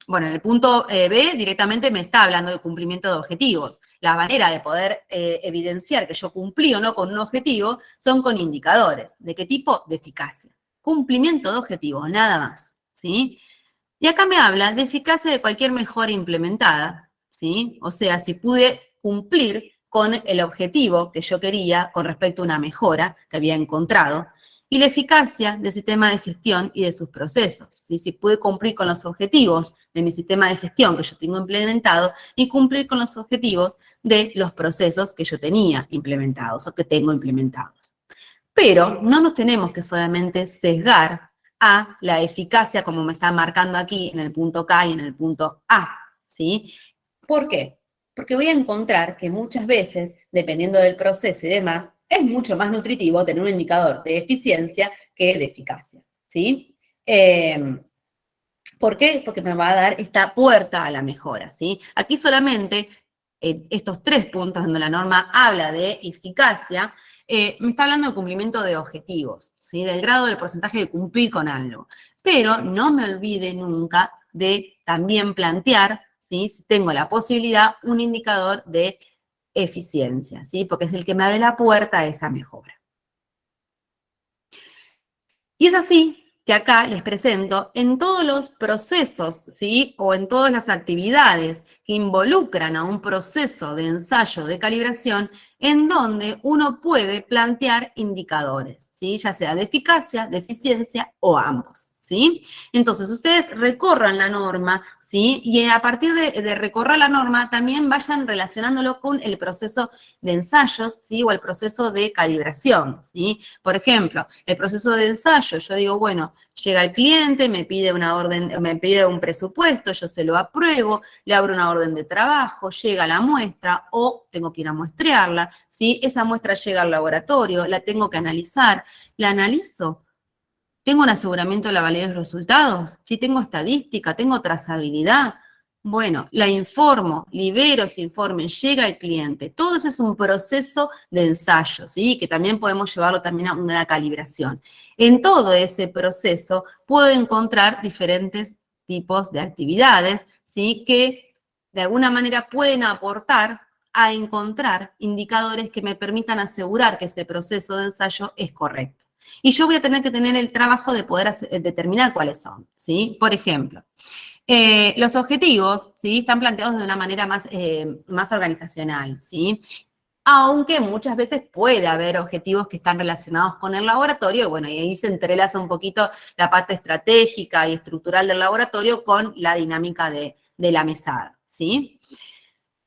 bueno, en el punto B directamente me está hablando de cumplimiento de objetivos. La manera de poder evidenciar que yo cumplí o no con un objetivo son con indicadores. ¿De qué tipo? De eficacia. Cumplimiento de objetivos, nada más, ¿sí? Y acá me habla de eficacia de cualquier mejora implementada, ¿sí? O sea, si pude cumplir con el objetivo que yo quería con respecto a una mejora que había encontrado, y la eficacia del sistema de gestión y de sus procesos, ¿sí? Si pude cumplir con los objetivos de mi sistema de gestión que yo tengo implementado y cumplir con los objetivos de los procesos que yo tenía implementados o que tengo implementados. Pero no nos tenemos que solamente sesgar a la eficacia como me está marcando aquí en el punto K y en el punto A, ¿sí? ¿Por qué? Porque voy a encontrar que muchas veces, dependiendo del proceso y demás, es mucho más nutritivo tener un indicador de eficiencia que de eficacia, ¿sí? ¿Por qué? Porque me va a dar esta puerta a la mejora, ¿sí? Aquí solamente estos 3 puntos donde la norma habla de eficacia, me está hablando de cumplimiento de objetivos, ¿sí? Del grado del porcentaje de cumplir con algo. Pero no me olvide nunca de también plantear, ¿sí? Si tengo la posibilidad, un indicador de eficiencia, ¿sí? Porque es el que me abre la puerta a esa mejora. Y es así que acá les presento en todos los procesos, ¿sí? O en todas las actividades que involucran a un proceso de ensayo de calibración, en donde uno puede plantear indicadores, ¿sí? Ya sea de eficacia, de eficiencia o ambos, ¿sí? Entonces, ustedes recorran la norma, ¿sí? Y a partir de recorrer la norma, también vayan relacionándolo con el proceso de ensayos, ¿sí? O el proceso de calibración, ¿sí? Por ejemplo, el proceso de ensayo, yo digo, bueno, llega el cliente, me pide una orden, me pide un presupuesto, yo se lo apruebo, le abro una orden de trabajo, llega la muestra o tengo que ir a muestrearla, ¿sí? Esa muestra llega al laboratorio, la tengo que analizar, la analizo. ¿Tengo un aseguramiento de la validez de los resultados? ¿Sí tengo estadística? ¿Tengo trazabilidad? Bueno, la informo, libero ese informe, llega el cliente. Todo eso es un proceso de ensayo, ¿sí? Que también podemos llevarlo también a una calibración. En todo ese proceso puedo encontrar diferentes tipos de actividades, ¿sí? Que de alguna manera pueden aportar a encontrar indicadores que me permitan asegurar que ese proceso de ensayo es correcto. Y yo voy a tener que tener el trabajo de poder determinar cuáles son, ¿sí? Por ejemplo, los objetivos, ¿sí? Están planteados de una manera más organizacional, ¿sí? Aunque muchas veces puede haber objetivos que están relacionados con el laboratorio, bueno, y ahí se entrelaza un poquito la parte estratégica y estructural del laboratorio con la dinámica de la mesada, ¿sí?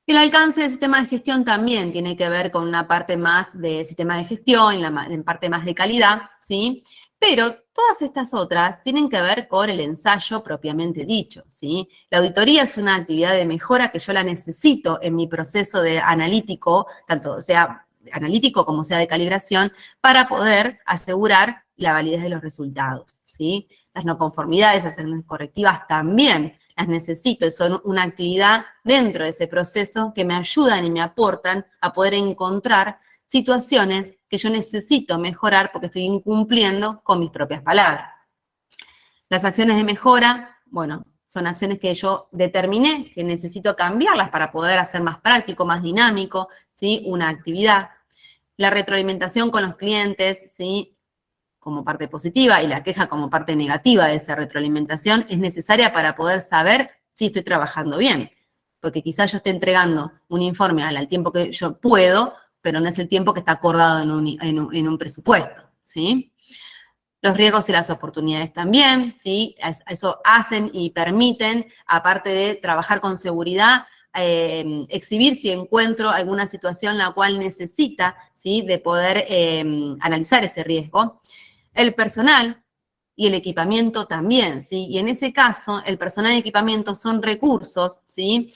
El alcance del sistema de gestión también tiene que ver con una parte más de sistema de gestión, en parte más de calidad, ¿sí? Pero todas estas otras tienen que ver con el ensayo propiamente dicho, ¿sí? La auditoría es una actividad de mejora que yo la necesito en mi proceso de analítico, tanto sea analítico como sea de calibración, para poder asegurar la validez de los resultados, ¿sí? Las no conformidades, las acciones correctivas también las necesito y son una actividad dentro de ese proceso que me ayudan y me aportan a poder encontrar situaciones que yo necesito mejorar porque estoy incumpliendo con mis propias palabras. Las acciones de mejora, bueno, son acciones que yo determiné que necesito cambiarlas para poder hacer más práctico, más dinámico, ¿sí? Una actividad. La retroalimentación con los clientes, ¿sí? Como parte positiva y la queja como parte negativa de esa retroalimentación es necesaria para poder saber si estoy trabajando bien. Porque quizás yo esté entregando un informe al tiempo que yo puedo, pero no es el tiempo que está acordado en un presupuesto, ¿sí? Los riesgos y las oportunidades también, ¿sí? Eso hacen y permiten, aparte de trabajar con seguridad, exhibir si encuentro alguna situación en la cual necesita, ¿sí? De poder analizar ese riesgo. El personal y el equipamiento también, ¿sí? Y en ese caso, el personal y equipamiento son recursos, ¿sí?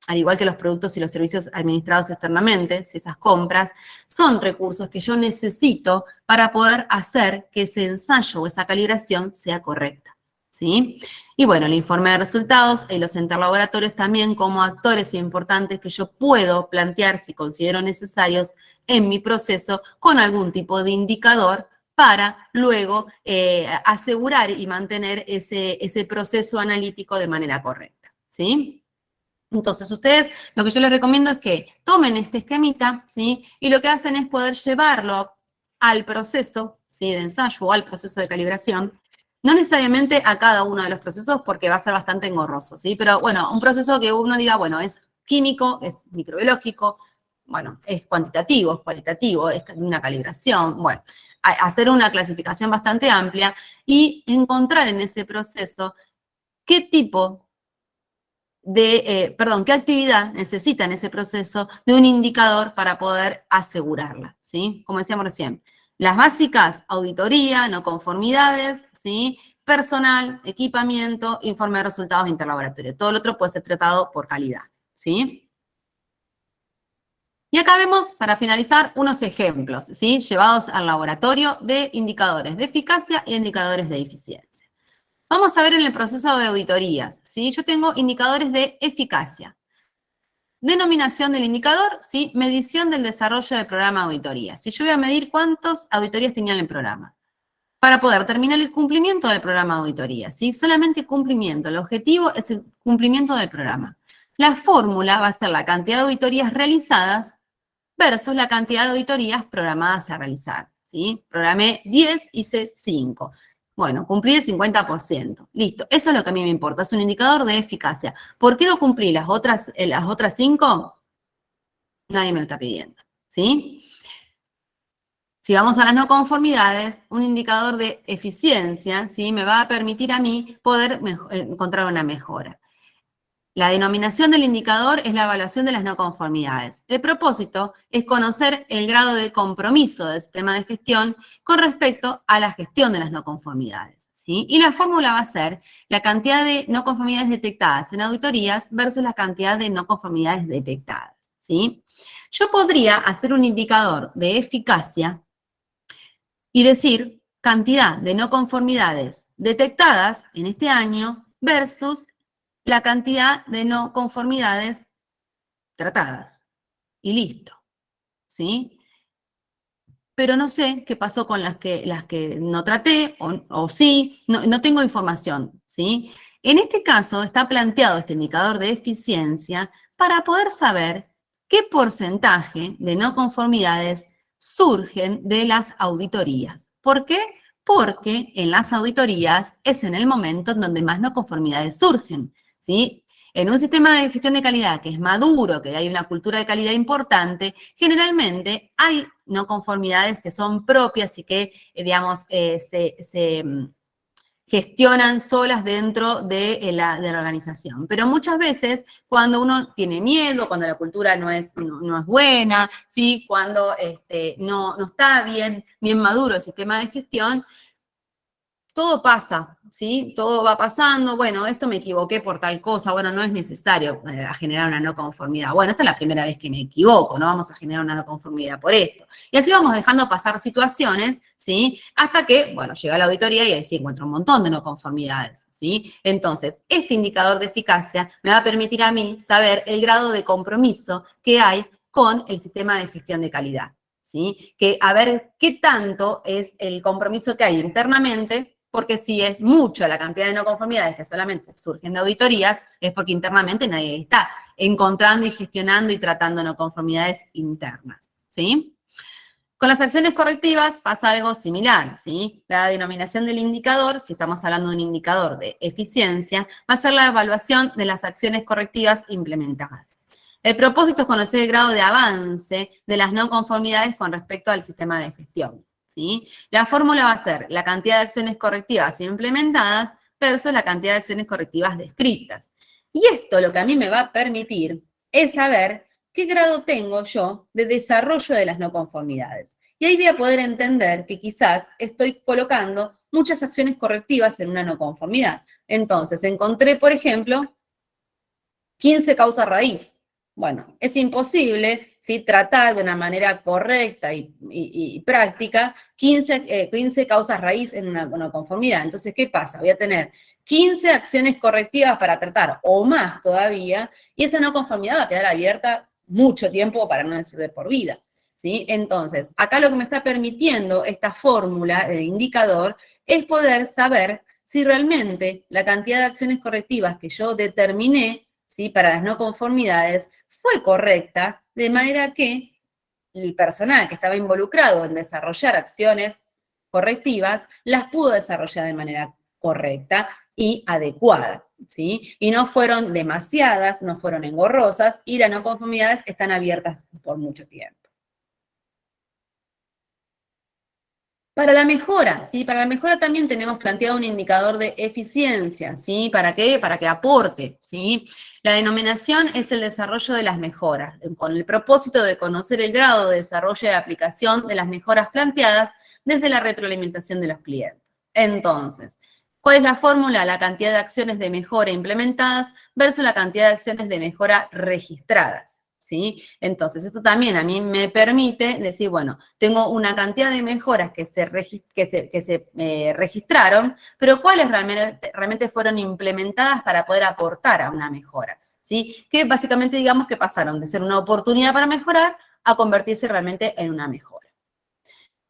Al igual que los productos y los servicios administrados externamente, si esas compras, son recursos que yo necesito para poder hacer que ese ensayo o esa calibración sea correcta, ¿sí? Y bueno, el informe de resultados y los interlaboratorios también como actores importantes que yo puedo plantear si considero necesarios en mi proceso con algún tipo de indicador para luego asegurar y mantener ese proceso analítico de manera correcta, ¿sí? Entonces, ustedes, lo que yo les recomiendo es que tomen este esquemita, ¿sí? Y lo que hacen es poder llevarlo al proceso, ¿sí? De ensayo o al proceso de calibración, no necesariamente a cada uno de los procesos porque va a ser bastante engorroso, ¿sí? Pero bueno, un proceso que uno diga, bueno, es químico, es microbiológico, bueno, es cuantitativo, es cualitativo, es una calibración, bueno, hacer una clasificación bastante amplia y encontrar en ese proceso qué tipo qué actividad necesita en ese proceso de un indicador para poder asegurarla, ¿sí? Como decíamos recién, las básicas, auditoría, no conformidades, ¿sí? Personal, equipamiento, informe de resultados interlaboratorio. Todo lo otro puede ser tratado por calidad, ¿sí? Y acá vemos, para finalizar, unos ejemplos, ¿sí? Llevados al laboratorio de indicadores de eficacia y indicadores de eficiencia. Vamos a ver en el proceso de auditorías, ¿sí? Yo tengo indicadores de eficacia. Denominación del indicador, ¿sí? Medición del desarrollo del programa de auditoría. Si yo voy a medir cuántas auditorías tenía en el programa. Para poder terminar el cumplimiento del programa de auditoría, ¿sí? Solamente cumplimiento. El objetivo es el cumplimiento del programa. La fórmula va a ser la cantidad de auditorías realizadas versus la cantidad de auditorías programadas a realizar. ¿sí? Programé 10, hice 5. Bueno, cumplí el 50%. Listo, eso es lo que a mí me importa, es un indicador de eficacia. ¿Por qué no cumplí las otras 5? Nadie me lo está pidiendo, ¿sí? Si vamos a las no conformidades, un indicador de eficiencia, ¿sí? Me va a permitir a mí poder encontrar una mejora. La denominación del indicador es la evaluación de las no conformidades. El propósito es conocer el grado de compromiso del sistema de gestión con respecto a la gestión de las no conformidades, ¿sí? Y la fórmula va a ser la cantidad de no conformidades detectadas en auditorías versus la cantidad de no conformidades detectadas, ¿sí? Yo podría hacer un indicador de eficacia y decir cantidad de no conformidades detectadas en este año versus la cantidad de no conformidades tratadas. Y listo, ¿sí? Pero no sé qué pasó con las que no traté o sí, no tengo información, ¿sí? En este caso está planteado este indicador de eficiencia para poder saber qué porcentaje de no conformidades surgen de las auditorías. ¿Por qué? Porque en las auditorías es en el momento en donde más no conformidades surgen, ¿sí? En un sistema de gestión de calidad que es maduro, que hay una cultura de calidad importante, generalmente hay no conformidades que son propias y que, digamos, se gestionan solas dentro de la organización. Pero muchas veces, cuando uno tiene miedo, cuando la cultura no es buena, ¿sí? Cuando no está bien maduro el sistema de gestión, todo pasa, ¿sí? Todo va pasando, bueno, esto me equivoqué por tal cosa, bueno, no es necesario generar una no conformidad. Bueno, esta es la primera vez que me equivoco, no vamos a generar una no conformidad por esto. Y así vamos dejando pasar situaciones, ¿sí? Hasta que, bueno, llega la auditoría y ahí sí encuentro un montón de no conformidades, ¿sí? Entonces, este indicador de eficacia me va a permitir a mí saber el grado de compromiso que hay con el sistema de gestión de calidad, ¿sí? Que a ver qué tanto es el compromiso que hay internamente, porque si es mucho la cantidad de no conformidades que solamente surgen de auditorías, es porque internamente nadie está encontrando y gestionando y tratando no conformidades internas, ¿sí? Con las acciones correctivas pasa algo similar, ¿sí? La denominación del indicador, si estamos hablando de un indicador de eficiencia, va a ser la evaluación de las acciones correctivas implementadas. El propósito es conocer el grado de avance de las no conformidades con respecto al sistema de gestión, ¿sí? La fórmula va a ser la cantidad de acciones correctivas implementadas versus la cantidad de acciones correctivas descritas. Y esto lo que a mí me va a permitir es saber qué grado tengo yo de desarrollo de las no conformidades. Y ahí voy a poder entender que quizás estoy colocando muchas acciones correctivas en una no conformidad. Entonces, encontré, por ejemplo, 15 causas raíz. Bueno, es imposible, ¿sí?, tratar de una manera correcta y práctica 15 causas raíz en una no conformidad. Entonces, ¿qué pasa? Voy a tener 15 acciones correctivas para tratar, o más todavía, y esa no conformidad va a quedar abierta mucho tiempo, para no decir de por vida, ¿sí? Entonces, acá lo que me está permitiendo esta fórmula de indicador es poder saber si realmente la cantidad de acciones correctivas que yo determiné, ¿sí?, para las no conformidades fue correcta, de manera que el personal que estaba involucrado en desarrollar acciones correctivas las pudo desarrollar de manera correcta y adecuada, ¿sí? Y no fueron demasiadas, no fueron engorrosas, y las no conformidades están abiertas por mucho tiempo. Para la mejora, ¿sí? Para la mejora también tenemos planteado un indicador de eficiencia, ¿sí? ¿Para qué? Para que aporte, ¿sí? La denominación es el desarrollo de las mejoras, con el propósito de conocer el grado de desarrollo y aplicación de las mejoras planteadas desde la retroalimentación de los clientes. Entonces, ¿cuál es la fórmula? La cantidad de acciones de mejora implementadas versus la cantidad de acciones de mejora registradas, ¿sí? Entonces, esto también a mí me permite decir, bueno, tengo una cantidad de mejoras que se registraron, pero ¿cuáles realmente fueron implementadas para poder aportar a una mejora? ¿Sí? Que básicamente, digamos, que pasaron de ser una oportunidad para mejorar a convertirse realmente en una mejora.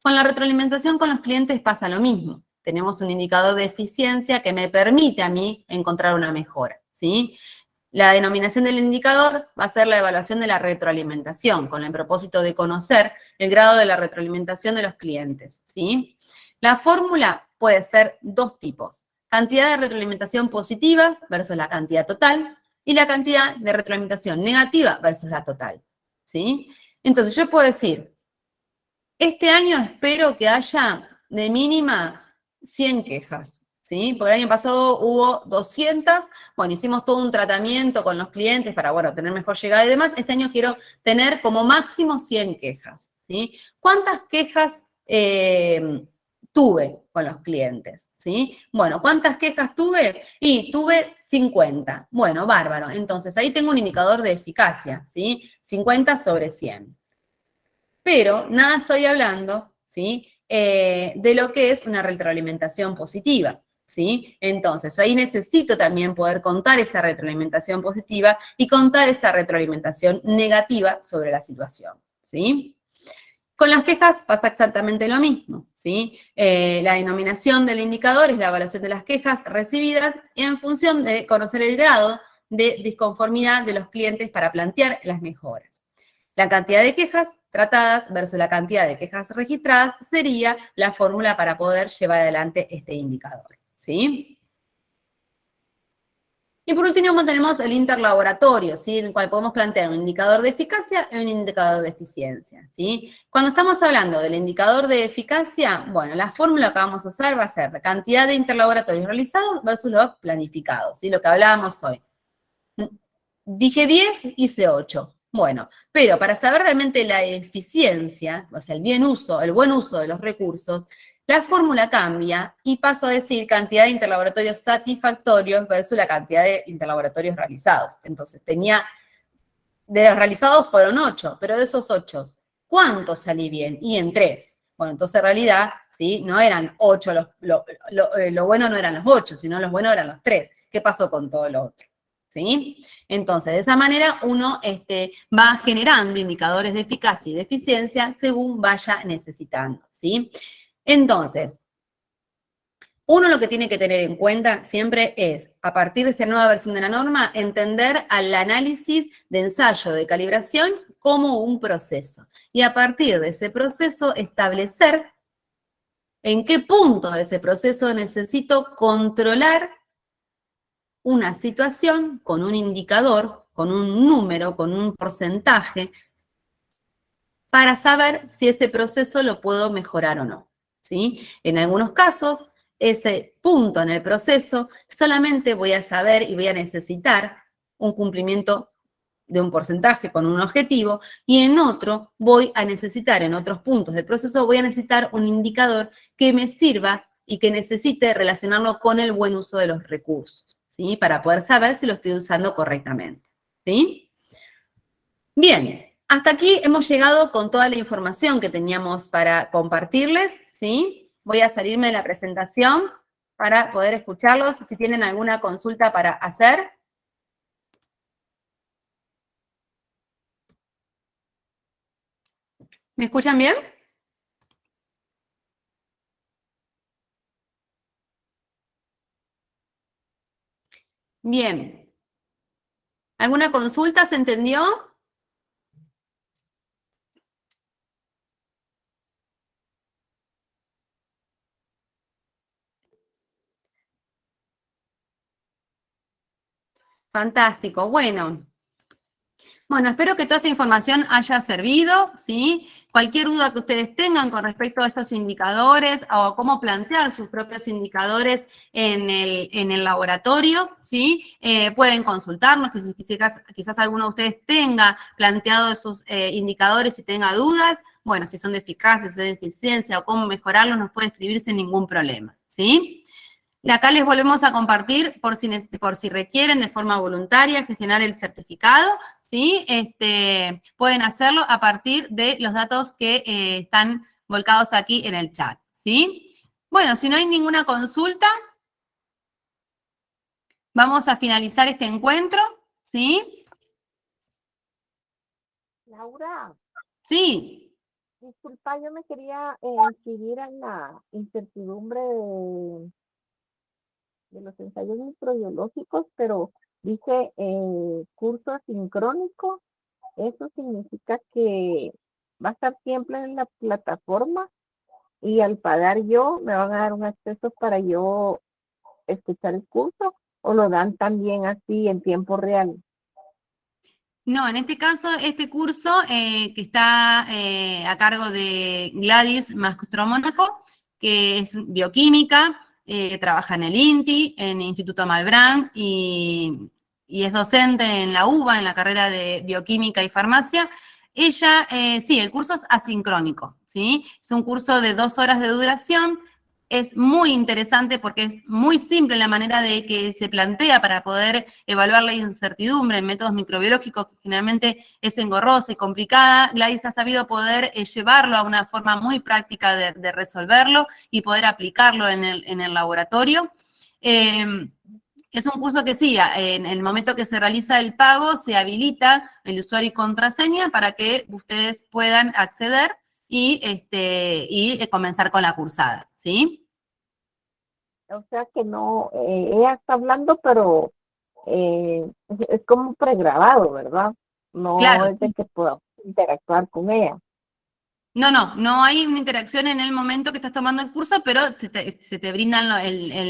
Con la retroalimentación con los clientes pasa lo mismo. Tenemos un indicador de eficiencia que me permite a mí encontrar una mejora, ¿sí? La denominación del indicador va a ser la evaluación de la retroalimentación, con el propósito de conocer el grado de la retroalimentación de los clientes, ¿sí? La fórmula puede ser dos tipos: cantidad de retroalimentación positiva versus la cantidad total, y la cantidad de retroalimentación negativa versus la total, ¿sí? Entonces yo puedo decir, este año espero que haya de mínima 100 quejas, ¿sí? Porque el año pasado hubo 200, bueno, hicimos todo un tratamiento con los clientes para, bueno, tener mejor llegada y demás. Este año quiero tener como máximo 100 quejas, ¿sí? ¿Cuántas quejas tuve con los clientes, ¿sí? Bueno, ¿cuántas quejas tuve? Y tuve 50. Bueno, bárbaro. Entonces, ahí tengo un indicador de eficacia, ¿sí? 50 sobre 100. Pero nada estoy hablando, ¿sí? De lo que es una retroalimentación positiva, ¿sí? Entonces, ahí necesito también poder contar esa retroalimentación positiva y contar esa retroalimentación negativa sobre la situación, ¿sí? Con las quejas pasa exactamente lo mismo, ¿sí? La denominación del indicador es la evaluación de las quejas recibidas en función de conocer el grado de disconformidad de los clientes para plantear las mejoras. La cantidad de quejas tratadas versus la cantidad de quejas registradas sería la fórmula para poder llevar adelante este indicador, ¿sí? Y por último tenemos el interlaboratorio, ¿sí? En el cual podemos plantear un indicador de eficacia y un indicador de eficiencia, ¿sí? Cuando estamos hablando del indicador de eficacia, bueno, la fórmula que vamos a hacer va a ser la cantidad de interlaboratorios realizados versus los planificados, ¿sí? Lo que hablábamos hoy. Dije 10, hice 8. Bueno, pero para saber realmente la eficiencia, o sea, el buen uso de los recursos, la fórmula cambia y paso a decir cantidad de interlaboratorios satisfactorios versus la cantidad de interlaboratorios realizados. Entonces, de los realizados fueron 8, pero de esos 8, ¿cuántos salí bien? Y en 3. Bueno, entonces en realidad, ¿sí? No eran 8, lo bueno no eran los 8, sino los buenos eran los 3. ¿Qué pasó con todo lo otro? ¿Sí? Entonces, de esa manera uno va generando indicadores de eficacia y de eficiencia según vaya necesitando, ¿sí? Entonces, uno lo que tiene que tener en cuenta siempre es, a partir de esta nueva versión de la norma, entender al análisis de ensayo de calibración como un proceso. Y a partir de ese proceso, establecer en qué punto de ese proceso necesito controlar una situación con un indicador, con un número, con un porcentaje, para saber si ese proceso lo puedo mejorar o no, ¿sí? En algunos casos, ese punto en el proceso solamente voy a saber y voy a necesitar un cumplimiento de un porcentaje con un objetivo, y en otro voy a necesitar, en otros puntos del proceso, voy a necesitar un indicador que me sirva y que necesite relacionarlo con el buen uso de los recursos, ¿sí? Para poder saber si lo estoy usando correctamente, ¿sí? Bien, hasta aquí hemos llegado con toda la información que teníamos para compartirles, ¿sí? Voy a salirme de la presentación para poder escucharlos. Si tienen alguna consulta para hacer. ¿Me escuchan bien? Bien. ¿Alguna consulta? ¿Se entendió? Fantástico. Bueno, espero que toda esta información haya servido, ¿sí? Cualquier duda que ustedes tengan con respecto a estos indicadores o cómo plantear sus propios indicadores en el laboratorio, ¿sí? Pueden consultarnos, que si quizás alguno de ustedes tenga planteado sus indicadores y tenga dudas, bueno, si son de eficacia, si son de eficiencia o cómo mejorarlos, nos puede escribir sin ningún problema, ¿sí? De acá les volvemos a compartir por si requieren de forma voluntaria gestionar el certificado, ¿sí? Pueden hacerlo a partir de los datos que están volcados aquí en el chat, ¿sí? Bueno, si no hay ninguna consulta, vamos a finalizar este encuentro, ¿sí? Laura, Sí. disculpa, yo me quería inscribir en la incertidumbre de los ensayos microbiológicos, pero dice curso asincrónico. Eso significa que va a estar siempre en la plataforma y al pagar yo me van a dar un acceso para yo escuchar el curso, o lo dan también así en tiempo real. No, en este caso, este curso que está a cargo de Gladys Mastro Mónaco, que es bioquímica, trabaja en el INTI, en el Instituto Malbrán, y es docente en la UBA, en la carrera de bioquímica y farmacia. Ella, sí, el curso es asincrónico, ¿sí? Es un curso de 2 horas de duración. Es muy interesante porque es muy simple la manera de que se plantea para poder evaluar la incertidumbre en métodos microbiológicos, que generalmente es engorrosa y complicada. Gladys ha sabido poder llevarlo a una forma muy práctica de resolverlo y poder aplicarlo en el laboratorio. Es un curso que sí, en el momento que se realiza el pago, se habilita el usuario y contraseña para que ustedes puedan acceder y comenzar con la cursada, ¿sí? O sea que no, ella está hablando, pero es como pregrabado, ¿verdad? No Claro, es de que podamos interactuar con ella. no hay una interacción en el momento que estás tomando el curso, pero se te brindan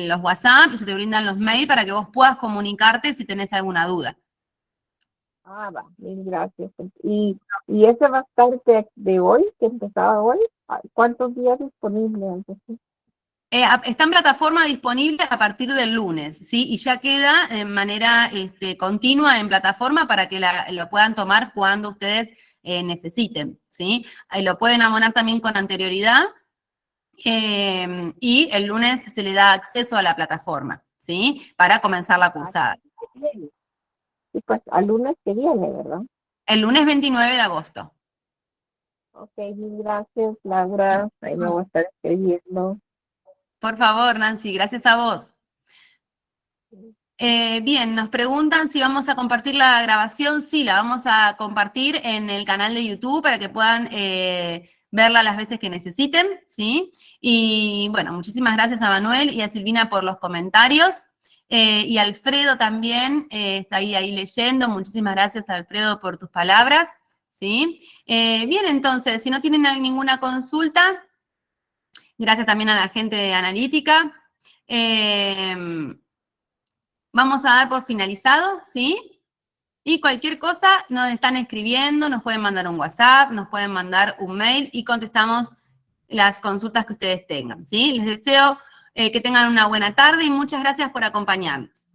los WhatsApp y se te brindan los mails para que vos puedas comunicarte si tenés alguna duda. Ah, va, mil gracias. Y ese va a estar de hoy, que empezaba hoy. ¿Cuántos días disponibles? Entonces, Está en plataforma disponible a partir del lunes, ¿sí? Y ya queda de manera continua en plataforma para que lo puedan tomar cuando ustedes necesiten, ¿sí? Ahí lo pueden abonar también con anterioridad y el lunes se le da acceso a la plataforma, ¿sí? Para comenzar la cursada. bien. Y pues al lunes que viene, ¿verdad? El lunes 29 de agosto. Ok, mil gracias, Laura. Ahí me voy a estar escribiendo. Por favor, Nancy, gracias a vos. Bien, nos preguntan si vamos a compartir la grabación. Sí, la vamos a compartir en el canal de YouTube para que puedan verla las veces que necesiten, ¿sí? Y bueno, muchísimas gracias a Manuel y a Silvina por los comentarios. Y Alfredo también está ahí leyendo. Muchísimas gracias, Alfredo, por tus palabras, ¿sí? Bien, entonces, si no tienen ninguna consulta, gracias también a la gente de Analítica. Vamos a dar por finalizado, ¿sí? Y cualquier cosa nos están escribiendo, nos pueden mandar un WhatsApp, nos pueden mandar un mail y contestamos las consultas que ustedes tengan, ¿sí? Les deseo que tengan una buena tarde y muchas gracias por acompañarnos.